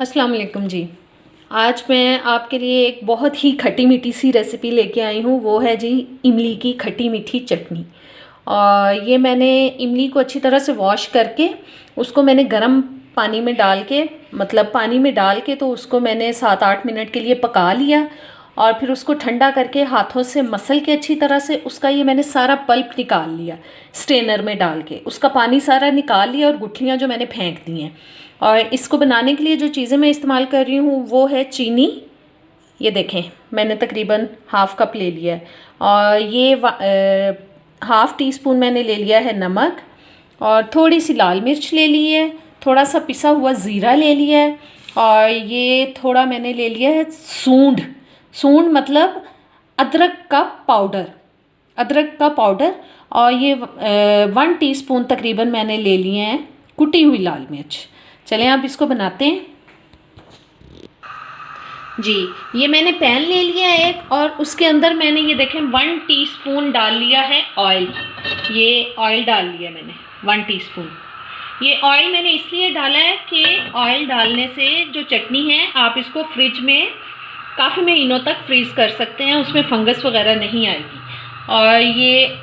अस्सलाम वालेकुम जी। आज मैं आपके लिए एक बहुत ही खट्टी मीठी सी रेसिपी लेके आई हूँ। वो है जी इमली की खट्टी मीठी चटनी। और ये मैंने इमली को अच्छी तरह से वॉश करके उसको मैंने गर्म पानी में डाल के पानी में डाल के तो उसको मैंने 7-8 मिनट के लिए पका लिया। और फिर उसको ठंडा करके हाथों से मसल के अच्छी तरह से उसका ये मैंने सारा पल्प निकाल लिया, स्ट्रेनर में डाल के उसका पानी सारा निकाल लिया और गुठलियाँ जो मैंने फेंक दी हैं। और इसको बनाने के लिए जो चीज़ें मैं इस्तेमाल कर रही हूँ वो है चीनी। ये देखें मैंने तकरीबन हाफ़ कप ले लिया है। और ये हाफ़ टी स्पून मैंने ले लिया है नमक। और थोड़ी सी लाल मिर्च ले ली है, थोड़ा सा पिसा हुआ ज़ीरा ले लिया है। और ये थोड़ा मैंने ले लिया है सूंड। सूंड मतलब अदरक का पाउडर, अदरक का पाउडर। और ये 1 टीस्पून तकरीबन मैंने ले लिए हैं कुटी हुई लाल मिर्च। चलें अब इसको बनाते हैं जी। ये मैंने पैन ले लिया है एक, और उसके अंदर मैंने ये देखें 1 टीस्पून डाल लिया है ऑयल। ये ऑयल डाल लिया मैंने 1 टीस्पून। ये ऑयल मैंने इसलिए डाला है कि ऑयल डालने से जो चटनी है आप इसको फ्रिज में काफ़ी महीनों तक फ्रीज़ कर सकते हैं, उसमें फंगस वगैरह नहीं आएगी। और ये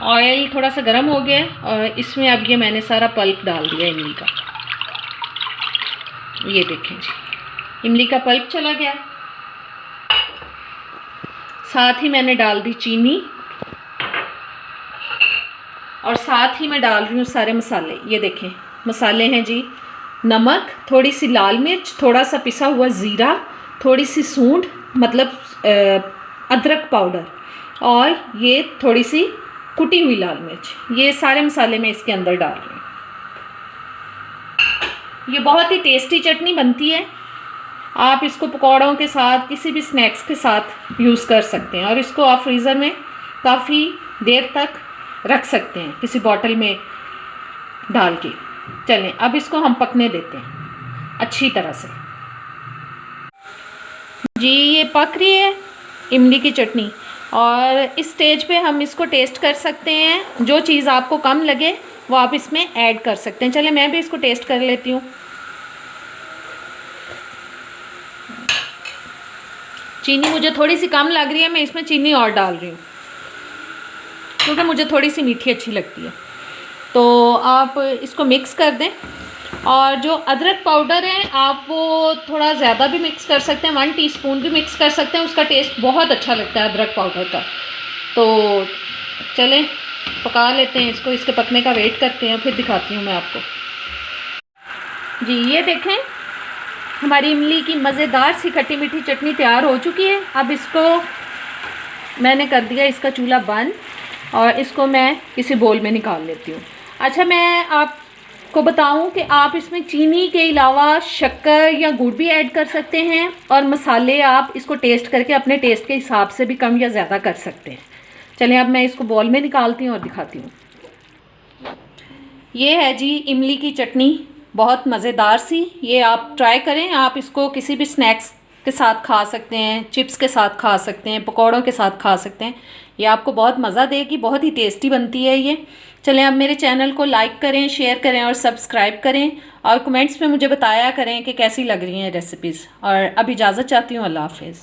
ऑयल थोड़ा सा गर्म हो गया और इसमें अब ये मैंने सारा पल्प डाल दिया इमली का। ये देखें जी, इमली का पल्प चला गया। साथ ही मैंने डाल दी चीनी और साथ ही मैं डाल रही हूँ सारे मसाले। ये देखें मसाले हैं जी, नमक, थोड़ी सी लाल मिर्च, थोड़ा सा पिसा हुआ ज़ीरा, थोड़ी सी सूंड मतलब अदरक पाउडर, और ये थोड़ी सी कुटी हुई लाल मिर्च। ये सारे मसाले मैं इसके अंदर डाल रही हूँ। ये बहुत ही टेस्टी चटनी बनती है। आप इसको पकौड़ों के साथ, किसी भी स्नैक्स के साथ यूज़ कर सकते हैं। और इसको आप फ्रीज़र में काफ़ी देर तक रख सकते हैं किसी बॉटल में डाल के। चलें अब इसको हम पकने देते हैं अच्छी तरह से जी। ये पक रही है इमली की चटनी, और इस स्टेज पे हम इसको टेस्ट कर सकते हैं। जो चीज़ आपको कम लगे वो आप इसमें ऐड कर सकते हैं। चलें मैं भी इसको टेस्ट कर लेती हूँ। चीनी मुझे थोड़ी सी कम लग रही है, मैं इसमें चीनी और डाल रही हूँ क्योंकि मुझे थोड़ी सी मीठी अच्छी लगती है। तो आप इसको मिक्स कर दें। और जो अदरक पाउडर है आप वो थोड़ा ज़्यादा भी मिक्स कर सकते हैं, 1 टीस्पून भी मिक्स कर सकते हैं। उसका टेस्ट बहुत अच्छा लगता है अदरक पाउडर का। तो चलें पका लेते हैं इसको, इसके पकने का वेट करते हैं, फिर दिखाती हूँ मैं आपको जी। ये देखें हमारी इमली की मज़ेदार सी खट्टी मीठी चटनी तैयार हो चुकी है। अब इसको मैंने कर दिया इसका चूल्हा बंद और इसको मैं किसी बोल में निकाल लेती हूँ। अच्छा मैं आपको बताऊं कि आप इसमें चीनी के अलावा शक्कर या गुड़ भी ऐड कर सकते हैं, और मसाले आप इसको टेस्ट करके अपने टेस्ट के हिसाब से भी कम या ज़्यादा कर सकते हैं। चलें अब मैं इसको बॉल में निकालती हूँ और दिखाती हूँ। ये है जी इमली की चटनी, बहुत मज़ेदार सी। ये आप ट्राई करें। आप इसको किसी भी स्नैक्स के साथ खा सकते हैं, चिप्स के साथ खा सकते हैं, पकौड़ों के साथ खा सकते हैं। ये आपको बहुत मज़ा देगी, बहुत ही टेस्टी बनती है ये। चलें अब मेरे चैनल को लाइक करें, शेयर करें और सब्सक्राइब करें, और कमेंट्स में मुझे बताया करें कि कैसी लग रही हैं रेसिपीज़। और अब इजाज़त चाहती हूँ, अल्लाह हाफ़िज़।